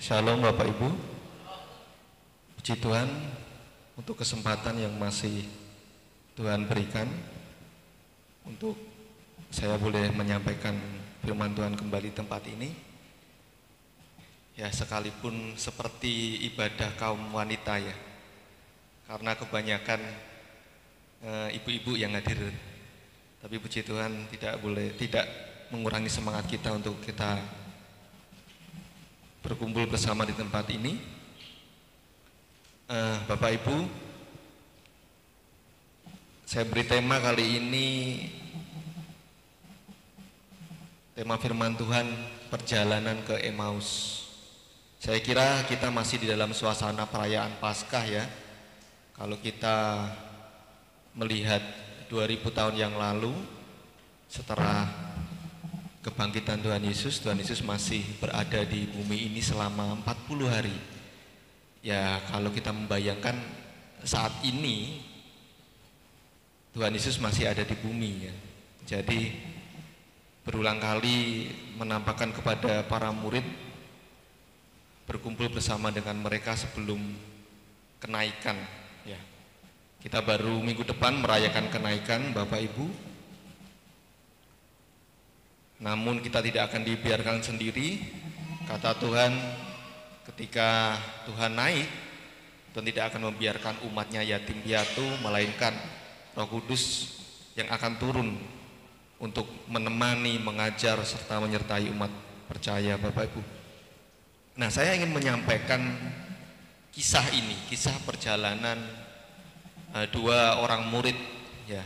Shalom Bapak Ibu. Puji Tuhan untuk kesempatan yang masih Tuhan berikan untuk saya boleh menyampaikan firman Tuhan kembali di tempat ini. Ya, sekalipun seperti ibadah kaum wanita ya, karena kebanyakan ibu-ibu yang hadir. Tapi puji Tuhan tidak mengurangi semangat kita untuk kita berkumpul bersama di tempat ini. Bapak Ibu, saya beri tema kali ini, tema firman Tuhan, perjalanan ke Emmaus. Saya kira kita masih di dalam suasana perayaan Paskah ya. Kalau kita melihat 2000 tahun yang lalu, setelah kebangkitan Tuhan Yesus masih berada di bumi ini selama 40 hari. Ya, kalau kita membayangkan saat ini Tuhan Yesus masih ada di bumi ya. Jadi berulang kali menampakkan kepada para murid berkumpul bersama dengan mereka sebelum kenaikan ya. Kita baru minggu depan merayakan kenaikan Bapak Ibu. Namun kita tidak akan dibiarkan sendiri. Kata Tuhan, ketika Tuhan naik, Tuhan tidak akan membiarkan umatnya yatim piatu, melainkan Roh Kudus yang akan turun untuk menemani, mengajar, serta menyertai umat percaya Bapak Ibu. Nah, saya ingin menyampaikan kisah ini, kisah perjalanan dua orang murid ya,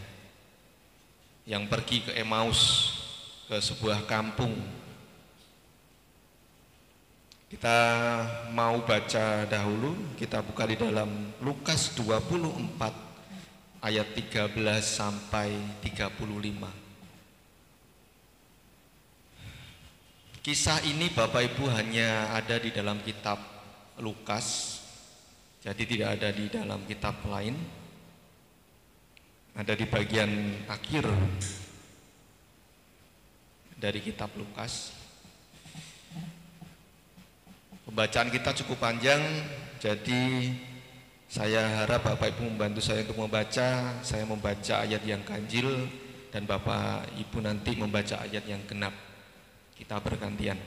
yang pergi ke Emmaus, ke sebuah kampung. Kita mau baca dahulu, kita buka di dalam Lukas 24 ayat 13 sampai 35. Kisah ini Bapak Ibu hanya ada di dalam kitab Lukas, jadi tidak ada di dalam kitab lain. Ada di bagian akhir dari kitab Lukas. Pembacaan kita cukup panjang, jadi saya harap Bapak Ibu membantu saya untuk membaca. Saya membaca ayat yang ganjil dan Bapak Ibu nanti membaca ayat yang genap. Kita bergantian.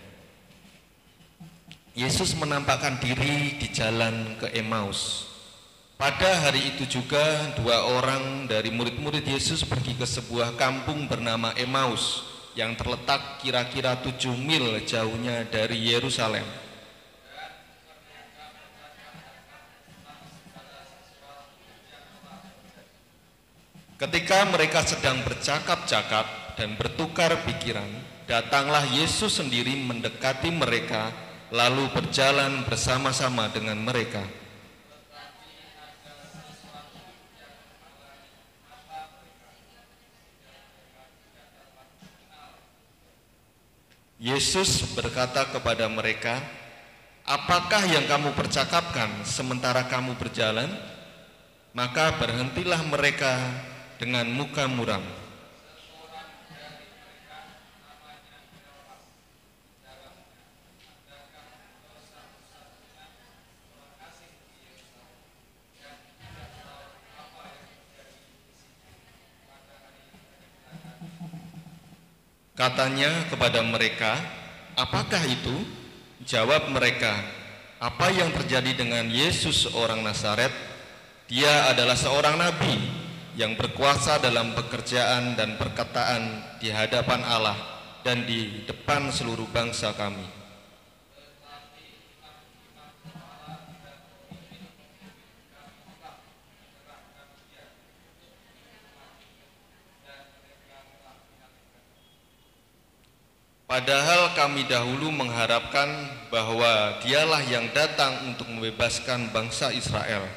Yesus menampakkan diri di jalan ke Emmaus. Pada hari itu juga dua orang dari murid-murid Yesus pergi ke sebuah kampung bernama Emmaus yang terletak kira-kira 7 mil jauhnya dari Yerusalem. Ketika mereka sedang bercakap-cakap dan bertukar pikiran, datanglah Yesus sendiri mendekati mereka, lalu berjalan bersama-sama dengan mereka. Yesus berkata kepada mereka, "Apakah yang kamu percakapkan sementara kamu berjalan?" Maka berhentilah mereka dengan muka muram. Katanya kepada mereka, "Apakah itu?" Jawab mereka, "Apa yang terjadi dengan Yesus orang Nazaret? Dia adalah seorang nabi yang berkuasa dalam pekerjaan dan perkataan di hadapan Allah dan di depan seluruh bangsa kami. Padahal kami dahulu mengharapkan bahwa dialah yang datang untuk membebaskan bangsa Israel.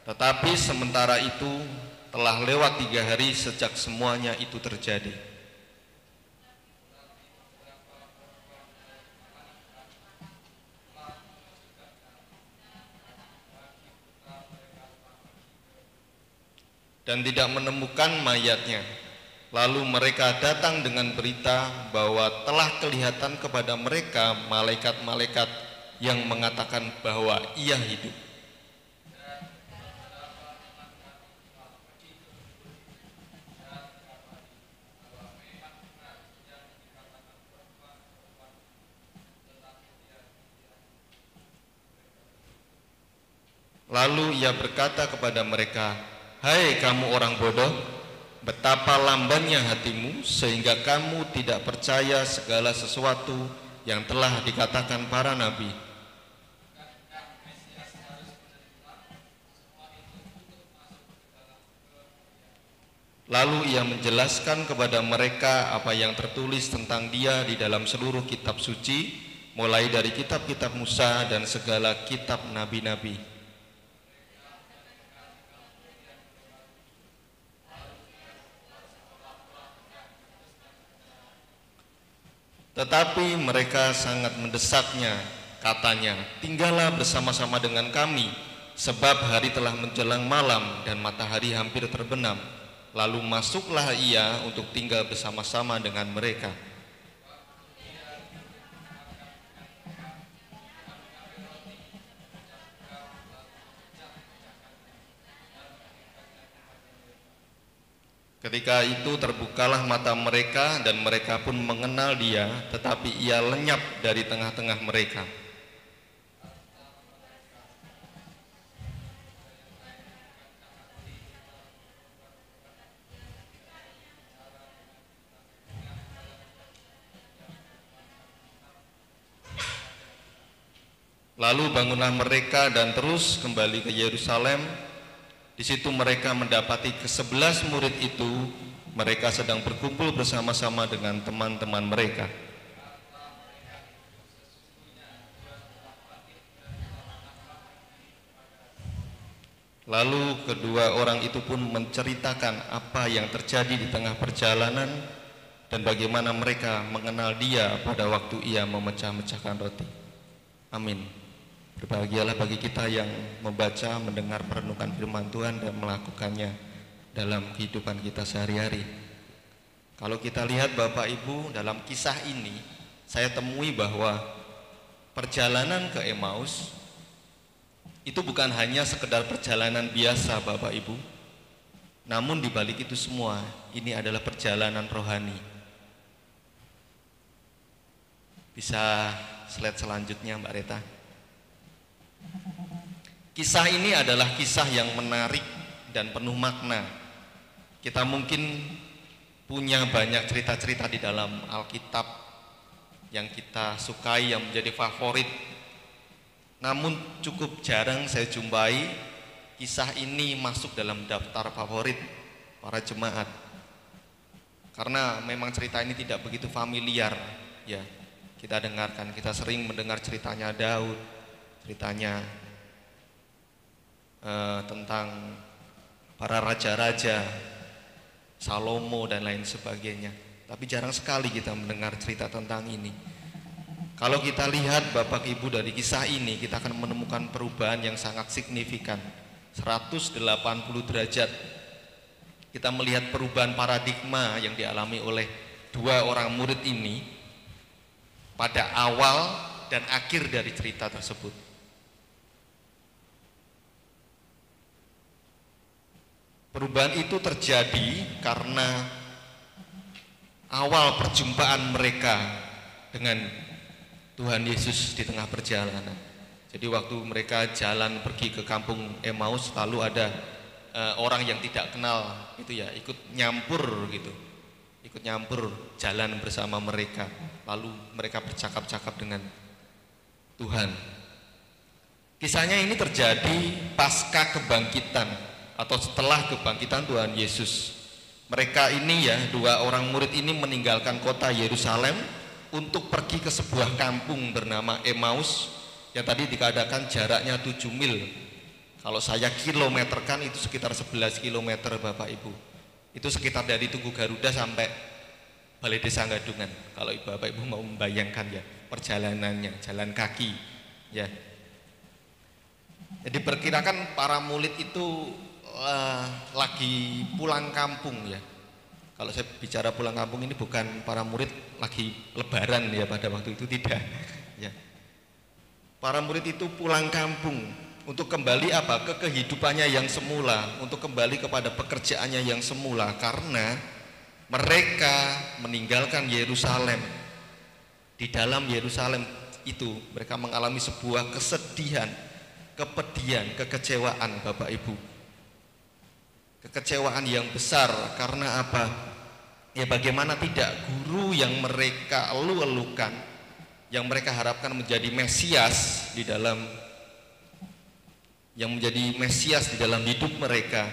Tetapi sementara itu telah lewat 3 hari sejak semuanya itu terjadi." Dan tidak menemukan mayatnya. Lalu mereka datang dengan berita bahwa telah kelihatan kepada mereka malaikat-malaikat yang mengatakan bahwa Ia hidup. Lalu Ia berkata kepada mereka, "Hai kamu orang bodoh, betapa lambannya hatimu sehingga kamu tidak percaya segala sesuatu yang telah dikatakan para nabi. Lalu Ia menjelaskan kepada mereka apa yang tertulis tentang Dia di dalam seluruh kitab suci, mulai dari kitab-kitab Musa dan segala kitab nabi-nabi. Tetapi mereka sangat mendesaknya, katanya, "Tinggallah bersama-sama dengan kami, sebab hari telah menjelang malam dan matahari hampir terbenam." Lalu masuklah Ia untuk tinggal bersama-sama dengan mereka. Ketika itu terbukalah mata mereka dan mereka pun mengenal Dia, tetapi Ia lenyap dari tengah-tengah mereka. Lalu bangunlah mereka dan terus kembali ke Yerusalem. Di situ mereka mendapati ke-11 murid itu, mereka sedang berkumpul bersama-sama dengan teman-teman mereka. Lalu kedua orang itu pun menceritakan apa yang terjadi di tengah perjalanan dan bagaimana mereka mengenal Dia pada waktu Ia memecah-mecahkan roti. Amin. Berbahagialah bagi kita yang membaca, mendengar, merenungkan firman Tuhan dan melakukannya dalam kehidupan kita sehari-hari. Kalau kita lihat Bapak Ibu dalam kisah ini, saya temui bahwa perjalanan ke Emmaus itu bukan hanya sekedar perjalanan biasa Bapak Ibu, namun di balik itu semua ini adalah perjalanan rohani. Bisa slide selanjutnya Mbak Reta. Kisah ini adalah kisah yang menarik dan penuh makna. Kita mungkin punya banyak cerita-cerita di dalam Alkitab yang kita sukai, yang menjadi favorit. Namun cukup jarang saya jumpai kisah ini masuk dalam daftar favorit para jemaat. Karena memang cerita ini tidak begitu familiar, ya. Kita dengarkan, kita sering mendengar ceritanya Daud, ceritanya tentang para raja-raja, Salomo dan lain sebagainya. Tapi jarang sekali kita mendengar cerita tentang ini. Kalau kita lihat Bapak Ibu dari kisah ini, kita akan menemukan perubahan yang sangat signifikan, 180 derajat. Kita melihat perubahan paradigma yang dialami oleh dua orang murid ini pada awal dan akhir dari cerita tersebut. Perubahan itu terjadi karena awal perjumpaan mereka dengan Tuhan Yesus di tengah perjalanan. Jadi waktu mereka jalan pergi ke kampung Emmaus, lalu ada orang yang tidak kenal itu ya ikut nyampur gitu, ikut nyampur jalan bersama mereka. Lalu mereka bercakap-cakap dengan Tuhan. Kisahnya ini terjadi pasca kebangkitan atau setelah kebangkitan Tuhan Yesus. Mereka ini ya, dua orang murid ini meninggalkan kota Yerusalem untuk pergi ke sebuah kampung bernama Emmaus yang tadi dikatakan jaraknya 7 mil. Kalau saya kilometerkan itu sekitar 11 km Bapak Ibu. Itu sekitar dari Tugu Garuda sampai Balai Desa Gadungan. Kalau Bapak Ibu mau membayangkan ya perjalanannya, jalan kaki ya. Jadi perkirakan para murid itu lagi pulang kampung ya. Kalau saya bicara pulang kampung ini bukan para murid lagi lebaran ya pada waktu itu, tidak ya. Para murid itu pulang kampung untuk kembali apa? Ke kehidupannya yang semula, untuk kembali kepada pekerjaannya yang semula, karena mereka meninggalkan Yerusalem. Di dalam Yerusalem itu mereka mengalami sebuah kesedihan, kepedihan, kekecewaan, Bapak Ibu. Kekecewaan yang besar karena apa? Ya bagaimana tidak, guru yang mereka elu-elukan, yang mereka harapkan menjadi Mesias di dalam hidup mereka,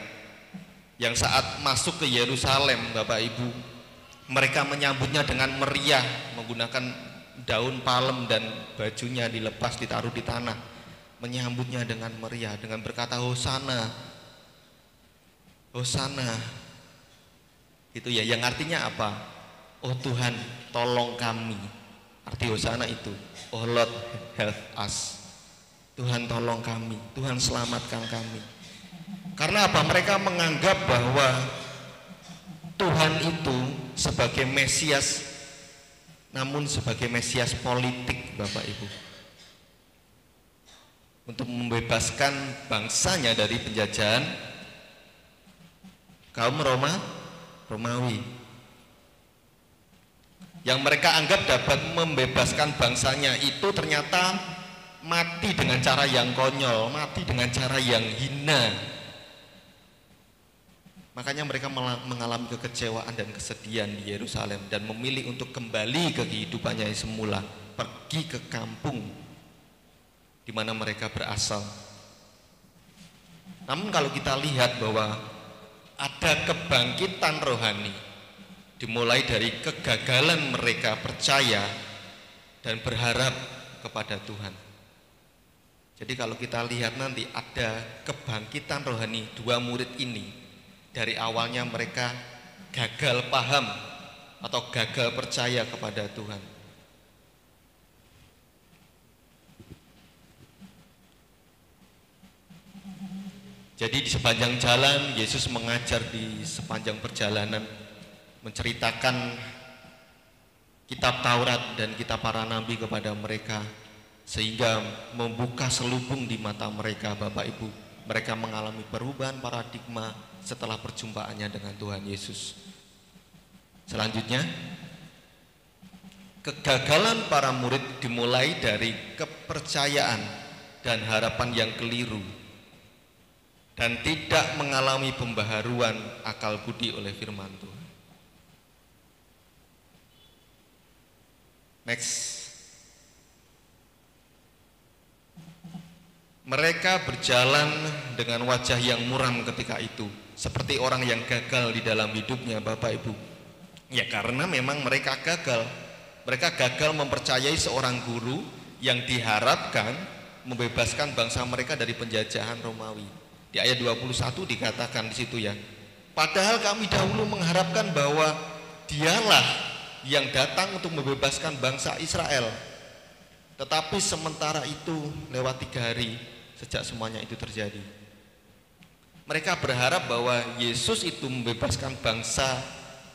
yang saat masuk ke Yerusalem, Bapak Ibu, mereka menyambutnya dengan meriah, menggunakan daun palem dan bajunya dilepas, ditaruh di tanah, menyambutnya dengan meriah dengan berkata Hosana, Hosana, itu ya, yang artinya apa? Oh Tuhan, tolong kami. Arti Hosana itu, oh Lord help us, Tuhan tolong kami, Tuhan selamatkan kami. Karena apa? Mereka menganggap bahwa Tuhan itu sebagai Mesias, namun sebagai Mesias politik, Bapak Ibu, untuk membebaskan bangsanya dari penjajahan kaum Romawi, yang mereka anggap dapat membebaskan bangsanya itu ternyata mati dengan cara yang konyol, mati dengan cara yang hina. Makanya mereka mengalami kekecewaan dan kesedihan di Yerusalem dan memilih untuk kembali ke kehidupannya yang semula, pergi ke kampung di mana mereka berasal. Namun kalau kita lihat bahwa ada kebangkitan rohani, dimulai dari kegagalan mereka percaya dan berharap kepada Tuhan. Jadi kalau kita lihat nanti ada kebangkitan rohani dua murid ini, dari awalnya mereka gagal paham atau gagal percaya kepada Tuhan. Jadi di sepanjang jalan Yesus mengajar, di sepanjang perjalanan menceritakan kitab Taurat dan kitab para nabi kepada mereka, sehingga membuka selubung di mata mereka, Bapak Ibu. Mereka mengalami perubahan paradigma setelah perjumpaannya dengan Tuhan Yesus. Selanjutnya, kegagalan para murid dimulai dari kepercayaan dan harapan yang keliru dan tidak mengalami pembaharuan akal budi oleh firman Tuhan. Next. Mereka berjalan dengan wajah yang muram ketika itu, seperti orang yang gagal di dalam hidupnya, Bapak Ibu. Ya karena memang mereka gagal. Mereka gagal mempercayai seorang guru yang diharapkan membebaskan bangsa mereka dari penjajahan Romawi. Di ayat 21 dikatakan di situ ya, padahal kami dahulu mengharapkan bahwa dialah yang datang untuk membebaskan bangsa Israel. Tetapi sementara itu lewat 3 hari sejak semuanya itu terjadi. Mereka berharap bahwa Yesus itu membebaskan bangsa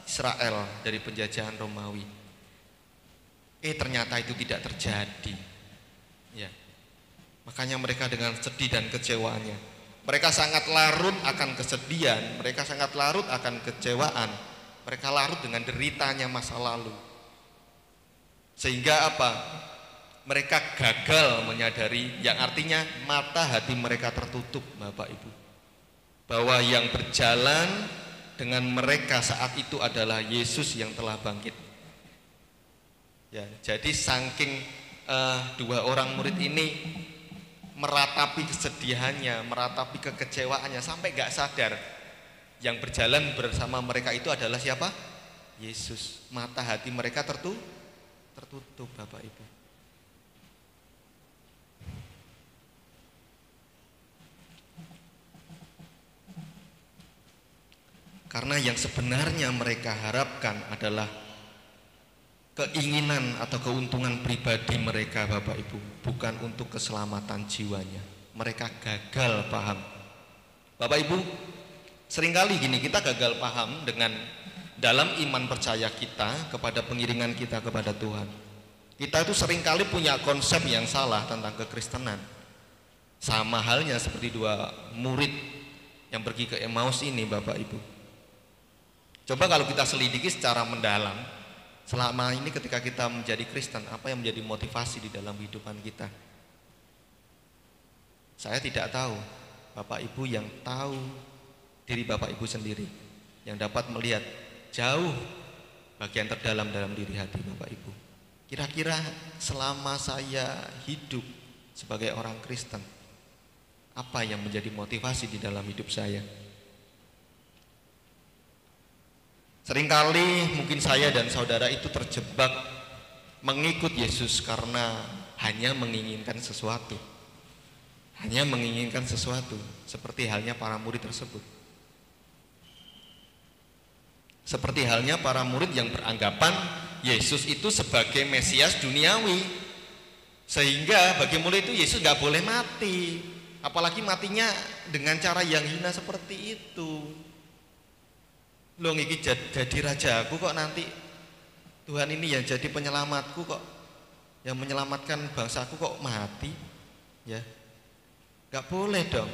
Israel dari penjajahan Romawi. Ternyata itu tidak terjadi. Ya. Makanya mereka dengan sedih dan kecewaannya, mereka sangat larut akan kesedihan, mereka sangat larut akan kecewaan. Mereka larut dengan deritanya masa lalu. Sehingga apa? Mereka gagal menyadari, yang artinya mata hati mereka tertutup, Bapak Ibu, bahwa yang berjalan dengan mereka saat itu adalah Yesus yang telah bangkit. Ya, jadi saking dua orang murid ini meratapi kesedihannya, meratapi kekecewaannya, sampai gak sadar yang berjalan bersama mereka itu adalah siapa? Yesus. Mata hati mereka tertutup, Bapak Ibu. Karena yang sebenarnya mereka harapkan adalah keinginan atau keuntungan pribadi mereka, Bapak Ibu, bukan untuk keselamatan jiwanya. Mereka gagal paham. Bapak Ibu, seringkali gini, kita gagal paham dengan dalam iman percaya kita kepada pengiringan kita kepada Tuhan. Kita itu seringkali punya konsep yang salah tentang kekristenan. Sama halnya seperti dua murid yang pergi ke Emmaus ini, Bapak Ibu. Coba kalau kita selidiki secara mendalam, selama ini ketika kita menjadi Kristen, apa yang menjadi motivasi di dalam kehidupan kita? Saya tidak tahu. Bapak Ibu yang tahu diri Bapak Ibu sendiri, yang dapat melihat jauh bagian terdalam dalam diri hati Bapak Ibu. Kira-kira selama saya hidup sebagai orang Kristen, apa yang menjadi motivasi di dalam hidup saya? Seringkali mungkin saya dan saudara itu terjebak mengikut Yesus karena hanya menginginkan sesuatu. Hanya menginginkan sesuatu, seperti halnya para murid tersebut. Seperti halnya para murid yang beranggapan Yesus itu sebagai Mesias duniawi, sehingga bagi murid itu Yesus gak boleh mati, apalagi matinya dengan cara yang hina seperti itu. Loh, ini jadi rajaku kok, nanti Tuhan ini yang jadi penyelamatku kok, yang menyelamatkan bangsaku kok mati, ya gak boleh dong.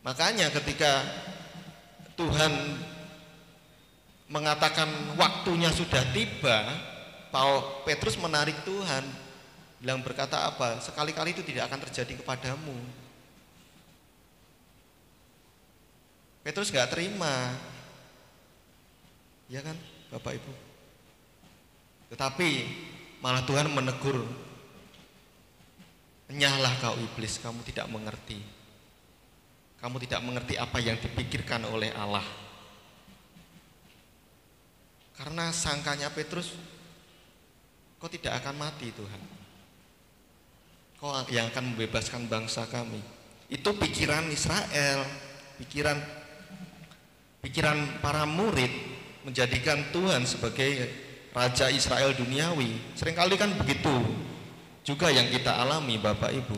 Makanya ketika Tuhan mengatakan waktunya sudah tiba, Petrus menarik Tuhan, bilang berkata apa? Sekali-kali itu tidak akan terjadi kepadamu. Petrus gak terima, ya kan Bapak Ibu? Tetapi malah Tuhan menegur, "Enyahlah kau iblis, kamu tidak mengerti. Kamu tidak mengerti apa yang dipikirkan oleh Allah." Karena sangkanya Petrus, kau tidak akan mati Tuhan, kau yang akan membebaskan bangsa kami. Itu pikiran Israel, pikiran para murid menjadikan Tuhan sebagai Raja Israel duniawi. Seringkali kan begitu juga yang kita alami Bapak Ibu.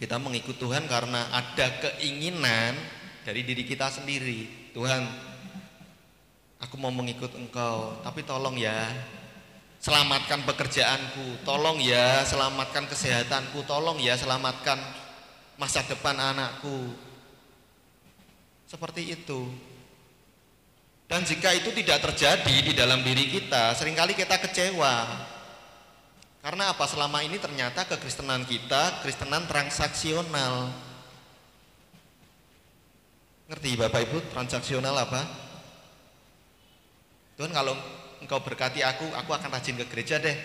Kita mengikut Tuhan karena ada keinginan dari diri kita sendiri. Tuhan, aku mau mengikut Engkau, tapi tolong ya selamatkan pekerjaanku, tolong ya selamatkan kesehatanku, tolong ya selamatkan masa depan anakku. Seperti itu. Dan jika itu tidak terjadi di dalam diri kita, seringkali kita kecewa. Karena apa? Selama ini ternyata kekristenan kita, kekristenan transaksional. Ngerti Bapak Ibu transaksional apa? Tuhan, kalau Engkau berkati aku akan rajin ke gereja deh.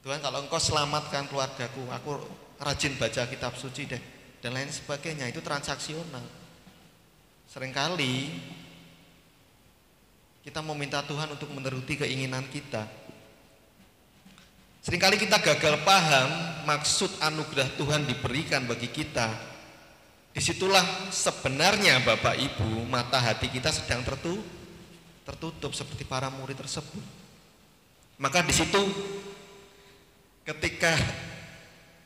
Tuhan, kalau Engkau selamatkan keluargaku, aku rajin baca kitab suci deh, dan lain sebagainya. Itu transaksional. Seringkali kita meminta Tuhan untuk menuruti keinginan kita. Seringkali kita gagal paham maksud anugerah Tuhan diberikan bagi kita. Disitulah sebenarnya Bapak Ibu, mata hati kita sedang tertutup seperti para murid tersebut. Maka di situ ketika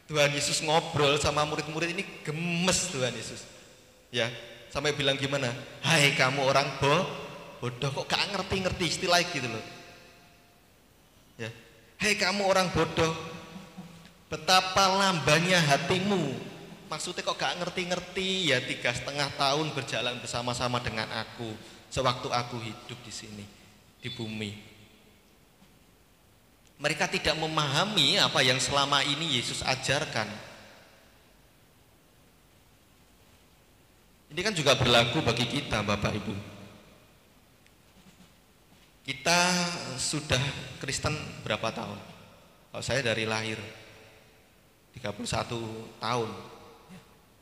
Tuhan Yesus ngobrol sama murid-murid ini, gemes Tuhan Yesus. Ya, sampai bilang gimana? "Hai kamu orang bodoh, kok gak ngerti-ngerti," istilah gitu loh. Ya. "Hei kamu orang bodoh, betapa lambannya hatimu." Maksudnya kok gak ngerti-ngerti ya, 3,5 tahun berjalan bersama-sama dengan aku, sewaktu aku hidup di sini, di bumi. Mereka tidak memahami apa yang selama ini Yesus ajarkan. Ini kan juga berlaku bagi kita Bapak Ibu. Kita sudah Kristen berapa tahun? Kalau saya dari lahir 31 tahun.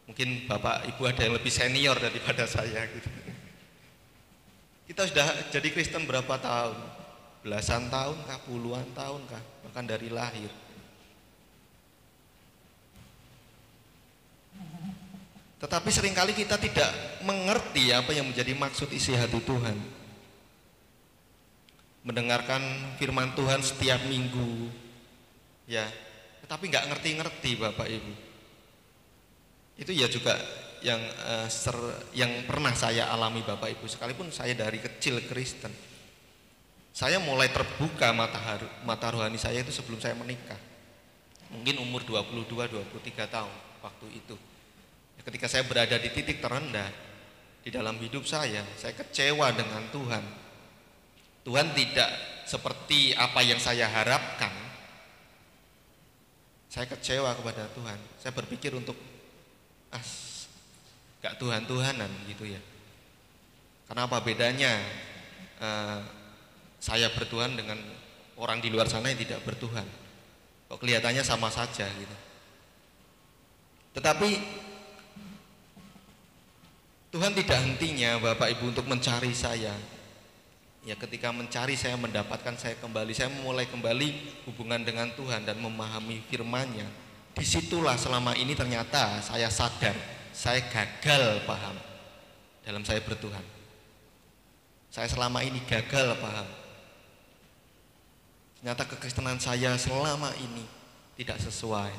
Mungkin Bapak Ibu ada yang lebih senior daripada saya gitu. Kita sudah jadi Kristen berapa tahun? Belasan tahun kah? Puluhan tahun kah? Bahkan dari lahir. Tetapi seringkali kita tidak mengerti apa yang menjadi maksud isi hati Tuhan. Mendengarkan firman Tuhan setiap minggu, ya, tetapi nggak ngerti-ngerti Bapak Ibu. Itu ya juga yang pernah saya alami Bapak Ibu, sekalipun saya dari kecil Kristen. Saya mulai terbuka mata rohani saya itu sebelum saya menikah. Mungkin umur 22-23 tahun waktu itu. Ketika saya berada di titik terendah di dalam hidup saya kecewa dengan Tuhan. Tuhan tidak seperti apa yang saya harapkan. Saya kecewa kepada Tuhan. Saya berpikir untuk gak Tuhan-Tuhanan gitu ya. Karena apa bedanya saya bertuhan dengan orang di luar sana yang tidak bertuhan? Kok kelihatannya sama saja gitu. Tetapi Tuhan tidak hentinya Bapak Ibu untuk mencari saya. Ya ketika mencari saya mendapatkan saya kembali. Saya memulai kembali hubungan dengan Tuhan dan memahami firman-Nya. Disitulah selama ini ternyata saya sadar saya gagal paham dalam saya bertuhan. Saya selama ini gagal paham. Ternyata kekristenan saya selama ini tidak sesuai.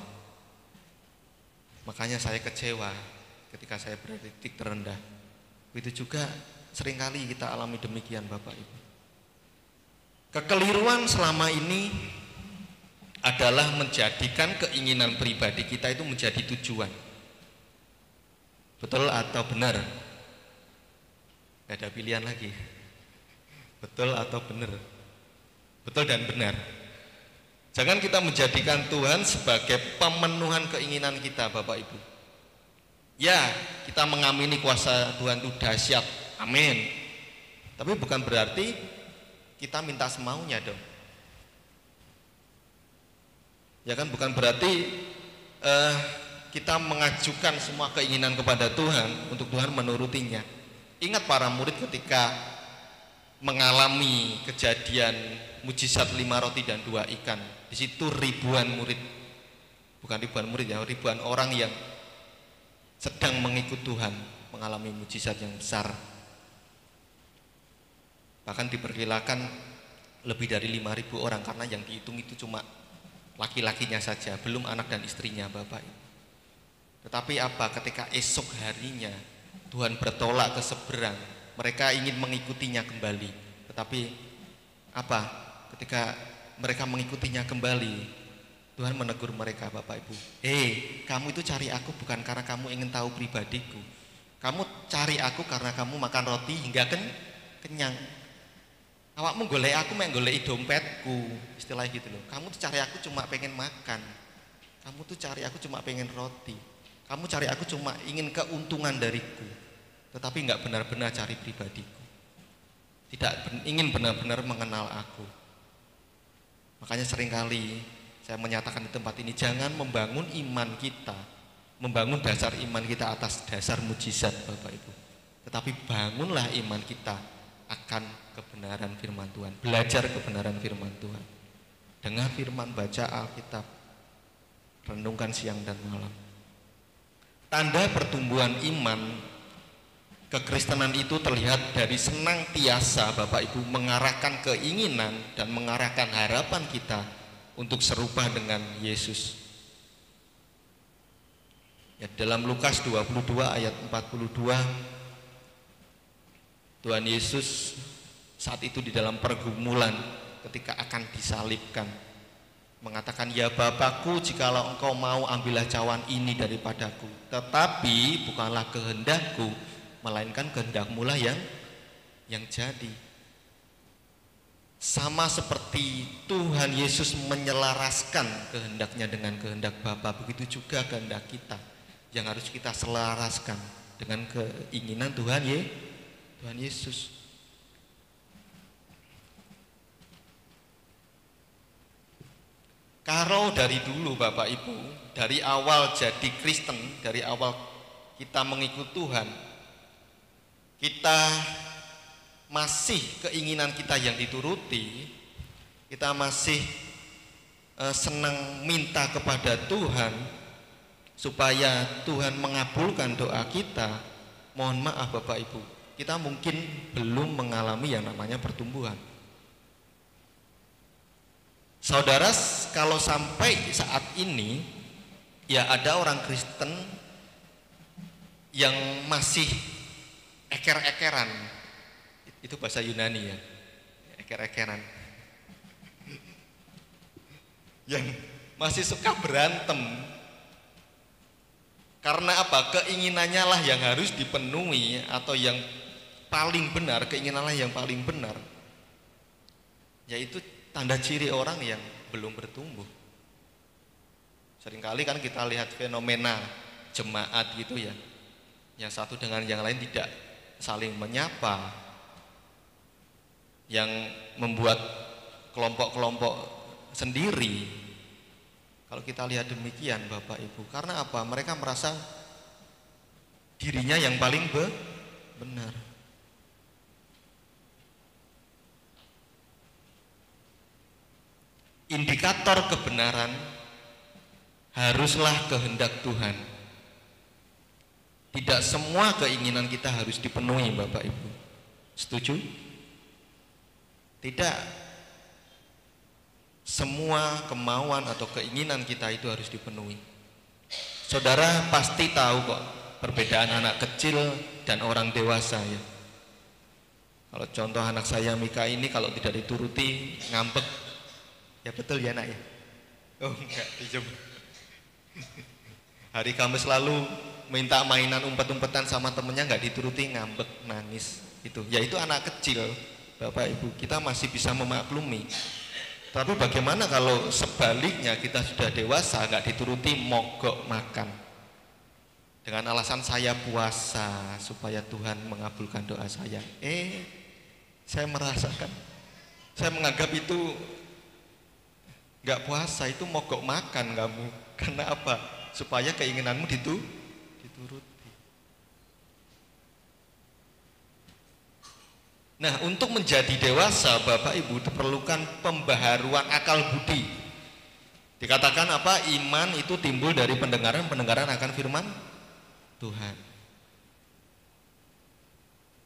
Makanya saya kecewa ketika saya berada di titik terendah. Begitu juga seringkali kita alami demikian Bapak Ibu. Kekeliruan selama ini adalah menjadikan keinginan pribadi kita itu menjadi tujuan. Betul atau benar? Gak ada pilihan lagi. Betul atau benar? Betul dan benar. Jangan kita menjadikan Tuhan sebagai pemenuhan keinginan kita Bapak Ibu. Ya, kita mengamini kuasa Tuhan itu dahsyat. Amin. Tapi bukan berarti kita minta semaunya dong. Ya kan, bukan berarti kita mengajukan semua keinginan kepada Tuhan untuk Tuhan menurutinya. Ingat para murid ketika mengalami kejadian mujizat 5 roti dan 2 ikan. Di situ ribuan murid, bukan ribuan murid ya, ribuan orang yang sedang mengikut Tuhan mengalami mujizat yang besar. Bahkan diperkirakan lebih dari 5.000 orang karena yang dihitung itu cuma laki-lakinya saja, belum anak dan istrinya Bapak Ibu. Tetapi apa, ketika esok harinya Tuhan bertolak ke seberang, mereka ingin mengikutinya kembali. Tetapi apa, ketika mereka mengikutinya kembali, Tuhan menegur mereka Bapak Ibu. Kamu itu cari aku bukan karena kamu ingin tahu pribadiku. Kamu cari aku karena kamu makan roti hingga kenyang. Awakmu golek aku mek golek dompetku, istilahnya gitu loh. Kamu tuh cari aku cuma pengen makan. Kamu tuh cari aku cuma pengen roti. Kamu cari aku cuma ingin keuntungan dariku. Tetapi nggak benar-benar cari pribadiku. Tidak ingin benar-benar mengenal aku. Makanya seringkali saya menyatakan di tempat ini, jangan membangun iman kita, membangun dasar iman kita atas dasar mujizat Bapak Ibu. Tetapi bangunlah iman kita akan kebenaran firman Tuhan. Belajar kebenaran firman Tuhan. Dengar firman, baca Alkitab. Renungkan siang dan malam. Tanda pertumbuhan iman kekristenan itu terlihat dari senantiasa Bapak Ibu mengarahkan keinginan dan mengarahkan harapan kita untuk serupa dengan Yesus. Ya, dalam Lukas 22 ayat 42, Tuhan Yesus saat itu di dalam pergumulan ketika akan disalibkan mengatakan, ya Bapakku, jikalau engkau mau ambillah cawan ini daripadaku, tetapi bukanlah kehendakku melainkan kehendak-Mu lah yang jadi. Sama seperti Tuhan Yesus menyelaraskan kehendaknya dengan kehendak Bapa, begitu juga kehendak kita yang harus kita selaraskan dengan keinginan Tuhan Yesus. Kalau dari dulu Bapak Ibu, dari awal jadi Kristen, dari awal kita mengikut Tuhan, kita masih keinginan kita yang dituruti, kita masih senang minta kepada Tuhan supaya Tuhan mengabulkan doa kita. Mohon maaf Bapak Ibu, kita mungkin belum mengalami yang namanya pertumbuhan. Saudara, kalau sampai saat ini ya ada orang Kristen yang masih eker-ekeran, itu bahasa Yunani ya, eker-ekeran. Yang masih suka berantem. Karena apa? Keinginannya lah yang harus dipenuhi, atau yang paling benar, keinginanlah yang paling benar. Yaitu tanda ciri orang yang belum bertumbuh. Seringkali kan kita lihat fenomena jemaat gitu ya, yang satu dengan yang lain tidak saling menyapa, yang membuat kelompok-kelompok sendiri. Kalau kita lihat demikian Bapak Ibu, karena apa? Mereka merasa dirinya yang paling benar. Indikator kebenaran haruslah kehendak Tuhan. Tidak semua keinginan kita harus dipenuhi Bapak Ibu. Setuju? Tidak semua kemauan atau keinginan kita itu harus dipenuhi. Saudara pasti tahu kok perbedaan anak kecil dan orang dewasa ya. Kalau contoh anak saya Mika ini, kalau tidak dituruti ngambek. Ya betul ya nak ya? Oh enggak, dicoba. Hari Kamis lalu minta mainan umpet-umpetan sama temennya, nggak dituruti, ngambek, nangis. Ya itu anak kecil Bapak Ibu, kita masih bisa memaklumi. Tapi bagaimana kalau sebaliknya kita sudah dewasa, nggak dituruti, mogok makan dengan alasan saya puasa supaya Tuhan mengabulkan doa saya. Saya merasakan, saya menganggap itu nggak puasa, itu mogok makan kamu. Karena apa? Supaya keinginanmu dituruti. Nah, untuk menjadi dewasa Bapak Ibu diperlukan pembaharuan akal budi. Dikatakan apa? Iman itu timbul dari pendengaran akan firman Tuhan.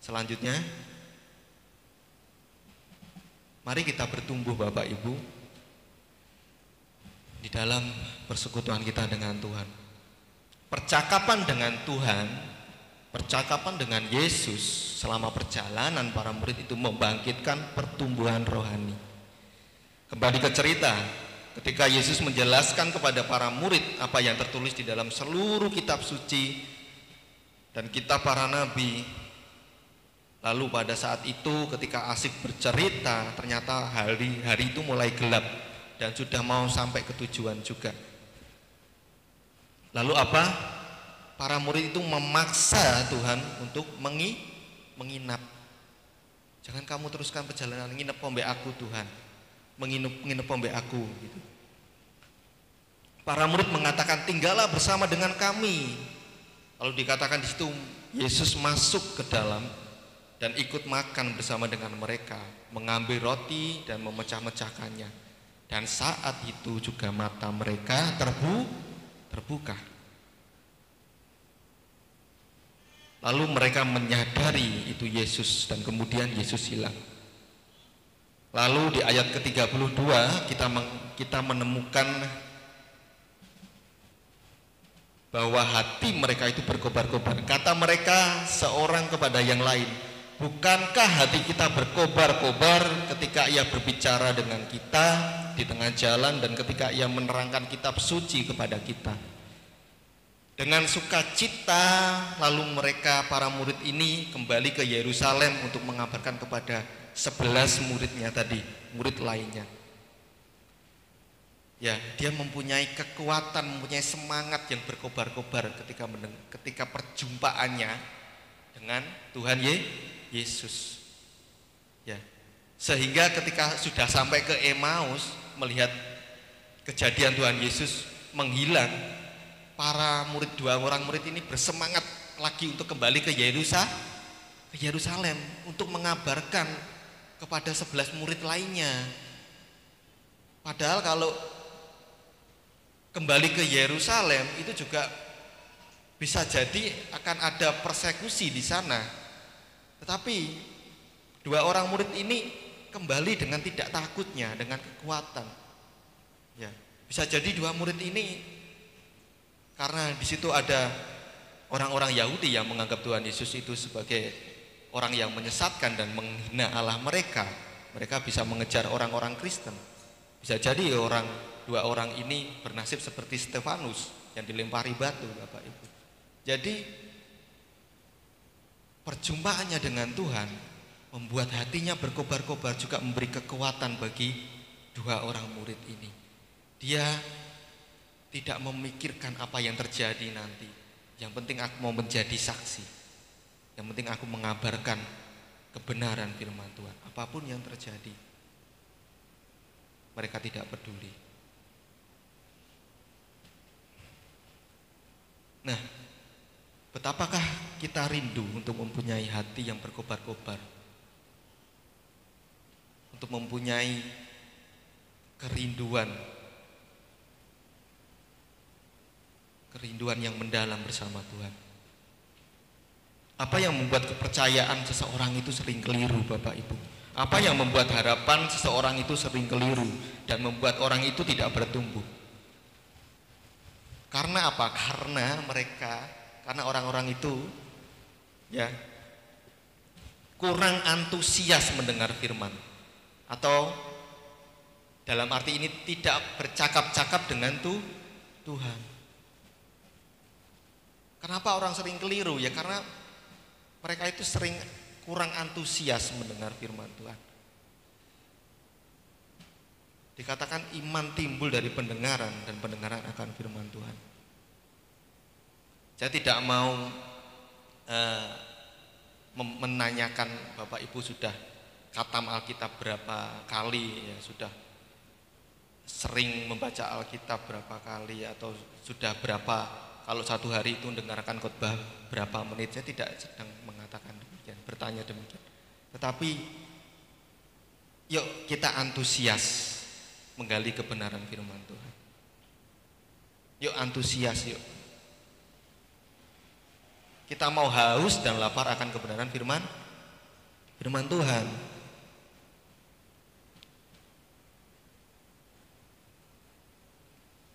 Selanjutnya, mari kita bertumbuh Bapak Ibu di dalam persekutuan kita dengan Tuhan. Percakapan dengan Tuhan, percakapan dengan Yesus selama perjalanan para murid itu membangkitkan pertumbuhan rohani. Kembali ke cerita, ketika Yesus menjelaskan kepada para murid apa yang tertulis di dalam seluruh kitab suci dan kitab para nabi. Lalu pada saat itu ketika asik bercerita, ternyata hari itu mulai gelap dan sudah mau sampai ke tujuan juga. Lalu apa? Para murid itu memaksa Tuhan untuk menginap. Jangan kamu teruskan perjalanan, nginep pombe aku Tuhan. Menginap pombe aku gitu. Para murid mengatakan, tinggallah bersama dengan kami. Lalu dikatakan di situ Yesus masuk ke dalam dan ikut makan bersama dengan mereka, mengambil roti dan memecah-mecahkannya. Dan saat itu juga mata mereka terbuka. Lalu mereka menyadari itu Yesus dan kemudian Yesus hilang. Lalu di ayat ke-32 kita menemukan bahwa hati mereka itu berkobar-kobar. Kata mereka seorang kepada yang lain, bukankah hati kita berkobar-kobar ketika ia berbicara dengan kita di tengah jalan dan ketika ia menerangkan kitab suci kepada kita? Dengan sukacita lalu mereka, para murid ini kembali ke Yerusalem untuk mengabarkan kepada 11 muridnya tadi, murid lainnya. Ya, dia mempunyai kekuatan, mempunyai semangat yang berkobar-kobar ketika perjumpaannya dengan Tuhan Yesus. Ya. Sehingga ketika sudah sampai ke Emmaus melihat kejadian Tuhan Yesus menghilang, para murid, 2 orang murid ini bersemangat lagi untuk kembali ke Yerusalem untuk mengabarkan kepada 11 murid lainnya. Padahal kalau kembali ke Yerusalem itu juga bisa jadi akan ada persekusi di sana. Tetapi 2 orang murid ini kembali dengan tidak takutnya, dengan kekuatan. Ya, bisa jadi 2 murid ini karena di situ ada orang-orang Yahudi yang menganggap Tuhan Yesus itu sebagai orang yang menyesatkan dan menghina Allah mereka. Mereka bisa mengejar orang-orang Kristen. Bisa jadi dua orang ini bernasib seperti Stefanus yang dilempari batu, Bapak Ibu. Jadi perjumpaannya dengan Tuhan membuat hatinya berkobar-kobar, juga memberi kekuatan bagi dua orang murid ini. Dia tidak memikirkan apa yang terjadi nanti. Yang penting aku mau menjadi saksi. Yang penting aku mengabarkan kebenaran firman Tuhan. Apapun yang terjadi, mereka tidak peduli. Nah, betapakah kita rindu untuk mempunyai hati yang berkobar-kobar, untuk mempunyai kerinduan yang mendalam bersama Tuhan. Apa yang membuat kepercayaan seseorang itu sering keliru, Bapak Ibu? Apa yang membuat harapan seseorang itu sering keliru dan membuat orang itu tidak bertumbuh? Karena apa? Karena orang-orang itu ya kurang antusias mendengar firman, atau dalam arti ini tidak bercakap-cakap dengan Tuhan. Kenapa orang sering keliru? Ya karena mereka itu sering kurang antusias mendengar firman Tuhan. Dikatakan iman timbul dari pendengaran, dan pendengaran akan firman Tuhan. Saya tidak mau menanyakan Bapak Ibu sudah khatam Alkitab berapa kali, ya, sudah sering membaca Alkitab berapa kali, atau sudah berapa, kalau satu hari itu mendengarkan khotbah berapa menit. Saya tidak sedang mengatakan demikian, bertanya demikian. Tetapi yuk kita antusias menggali kebenaran firman Tuhan. Yuk antusias, yuk. Kita mau haus dan lapar akan kebenaran firman Tuhan.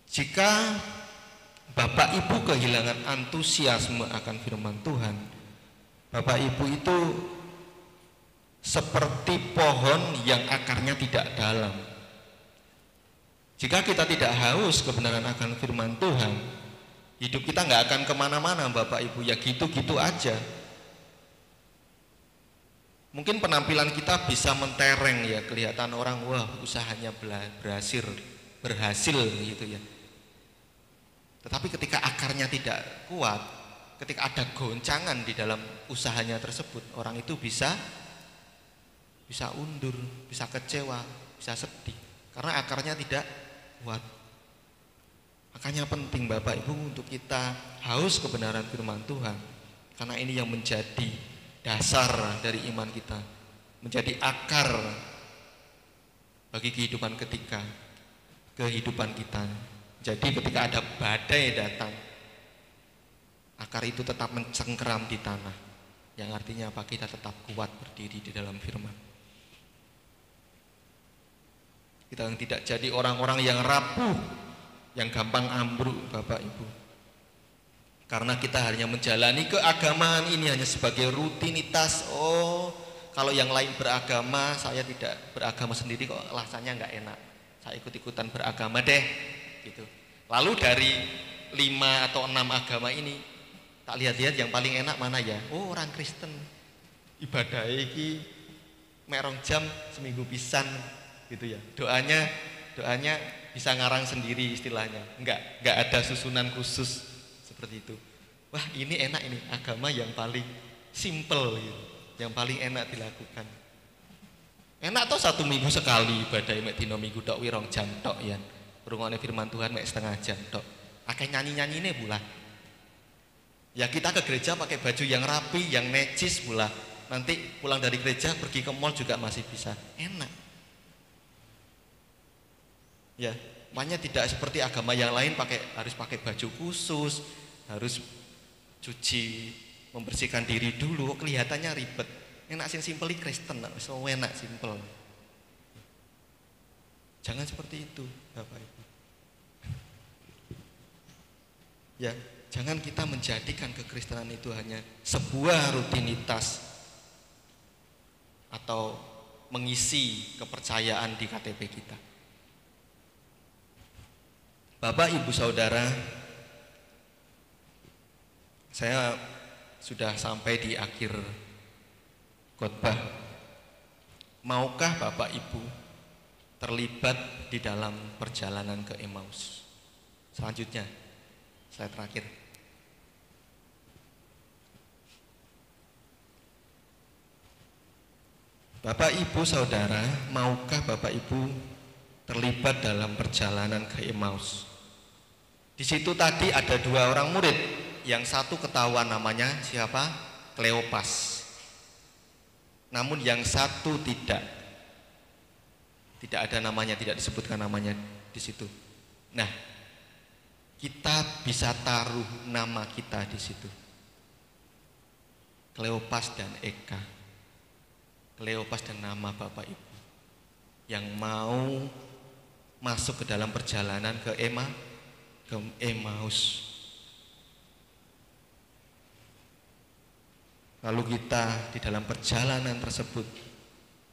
Jika Bapak Ibu kehilangan antusiasme akan firman Tuhan, Bapak Ibu itu seperti pohon yang akarnya tidak dalam. Jika kita tidak haus kebenaran akan firman Tuhan, hidup kita nggak akan kemana-mana, Bapak Ibu, ya gitu-gitu aja. Mungkin penampilan kita bisa mentereng, ya, kelihatan orang, wah usahanya berhasil gitu ya. Tetapi ketika akarnya tidak kuat, ketika ada goncangan di dalam usahanya tersebut, orang itu bisa undur, bisa kecewa, bisa sedih, karena akarnya tidak kuat. Makanya penting, Bapak Ibu, untuk kita haus kebenaran firman Tuhan, karena ini yang menjadi dasar dari iman kita, menjadi akar bagi kehidupan kita. Jadi ketika ada badai datang, akar itu tetap mencengkeram di tanah, yang artinya apa? Kita tetap kuat berdiri di dalam firman. Kita tidak jadi orang-orang yang rapuh, yang gampang ambruk, Bapak Ibu. Karena kita hanya menjalani keagamaan ini hanya sebagai rutinitas. Oh, kalau yang lain beragama, saya tidak beragama sendiri kok, rasanya nggak enak, saya ikut-ikutan beragama deh, gitu. Lalu dari 5 atau 6 agama ini, tak lihat-lihat yang paling enak mana ya? Oh, orang Kristen, ibadah iki merong jam seminggu pisan, gitu ya. Doanya bisa ngarang sendiri istilahnya, nggak ada susunan khusus seperti itu. Wah, ini enak, ini agama yang paling simple gitu, yang paling enak dilakukan. Enak toh 1 minggu sekali ibadah mek dina minggu tok wirong jam tok ya. Rungokne firman Tuhan mek setengah jam tok. Akeh nyanyi-nyanyine pula. Ya kita ke gereja pakai baju yang rapi, yang necis pula. Nanti pulang dari gereja pergi ke mall juga masih bisa. Enak. Ya, makanya tidak seperti agama yang lain harus pakai baju khusus, harus cuci, membersihkan diri dulu, kelihatannya ribet. Enak sing simpel Kristen, so enak simpel. Jangan seperti itu, Bapak Ibu. Ya, jangan kita menjadikan kekristenan itu hanya sebuah rutinitas atau mengisi kepercayaan di KTP kita. Bapak, Ibu, Saudara, saya sudah sampai di akhir khotbah. Maukah Bapak Ibu terlibat di dalam perjalanan ke Emmaus? Selanjutnya, slide terakhir. Bapak, Ibu, Saudara, maukah Bapak Ibu terlibat dalam perjalanan ke Emmaus? Di situ tadi ada 2 orang murid, yang satu ketahuan namanya siapa? Kleopas. Namun yang satu tidak ada namanya, tidak disebutkan namanya di situ. Nah, kita bisa taruh nama kita di situ. Kleopas dan Eka. Kleopas dan nama Bapak Ibu yang mau masuk ke dalam perjalanan ke Emmaus. Lalu kita di dalam perjalanan tersebut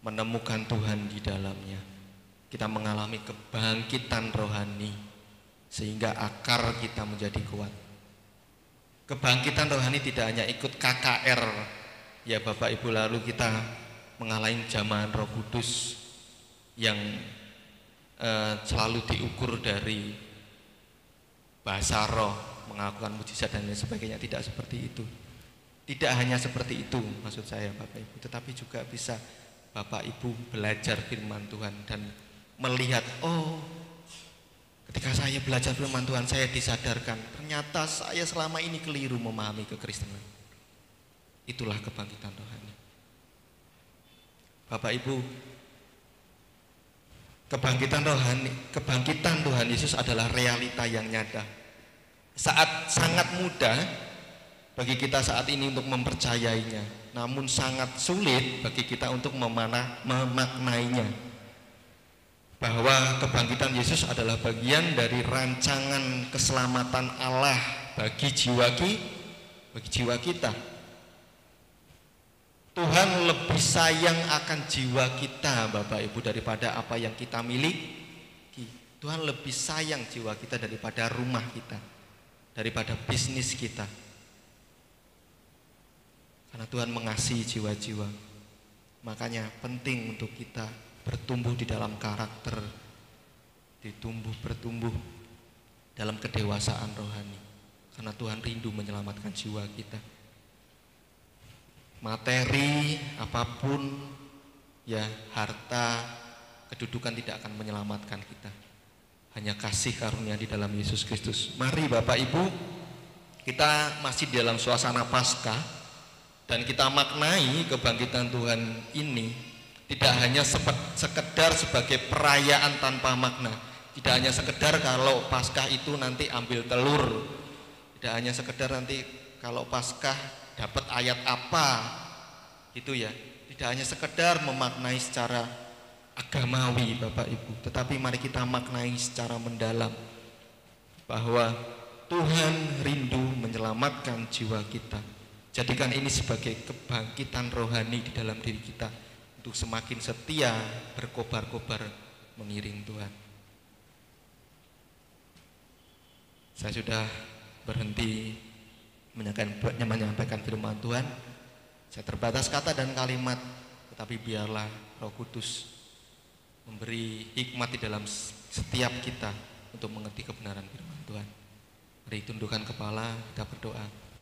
menemukan Tuhan di dalamnya. Kita mengalami kebangkitan rohani sehingga akar kita menjadi kuat. Kebangkitan rohani tidak hanya ikut KKR ya Bapak Ibu, lalu kita mengalami jamahan Roh Kudus yang selalu diukur dari bahasa roh, mengakukan mujizat dan lain sebagainya. Tidak seperti itu. Tidak hanya seperti itu maksud saya Bapak Ibu, tetapi juga bisa Bapak Ibu belajar firman Tuhan dan melihat, oh, ketika saya belajar firman Tuhan saya disadarkan ternyata saya selama ini keliru memahami kekristenan. Itulah kebangkitan rohani. Bapak Ibu, kebangkitan Tuhan Yesus adalah realita yang nyata. Sangat mudah bagi kita saat ini untuk mempercayainya, namun sangat sulit bagi kita untuk memaknainya. Bahwa kebangkitan Yesus adalah bagian dari rancangan keselamatan Allah bagi jiwa kita. Tuhan lebih sayang akan jiwa kita Bapak Ibu daripada apa yang kita miliki. Tuhan lebih sayang jiwa kita daripada rumah kita, daripada bisnis kita. Karena Tuhan mengasihi jiwa-jiwa. Makanya penting untuk kita bertumbuh di dalam karakter, bertumbuh dalam kedewasaan rohani. Karena Tuhan rindu menyelamatkan jiwa kita. Materi apapun ya, harta, kedudukan tidak akan menyelamatkan kita. Hanya kasih karunia di dalam Yesus Kristus. Mari Bapak Ibu, kita masih di dalam suasana Paskah dan kita maknai kebangkitan Tuhan ini tidak hanya sekedar sebagai perayaan tanpa makna. Tidak hanya sekedar kalau Paskah itu nanti ambil telur. Tidak hanya sekedar nanti kalau Paskah dapat ayat apa gitu ya. Tidak hanya sekedar memaknai secara agamawi Bapak Ibu, tetapi mari kita maknai secara mendalam bahwa Tuhan rindu menyelamatkan jiwa kita. Jadikan ini sebagai kebangkitan rohani di dalam diri kita untuk semakin setia berkobar-kobar mengiring Tuhan. Saya sudah berhenti menyampaikan firman Tuhan. Saya terbatas kata dan kalimat, tetapi biarlah Roh Kudus memberi hikmat di dalam setiap kita untuk mengerti kebenaran firman Tuhan. Mari tundukkan kepala, kita berdoa.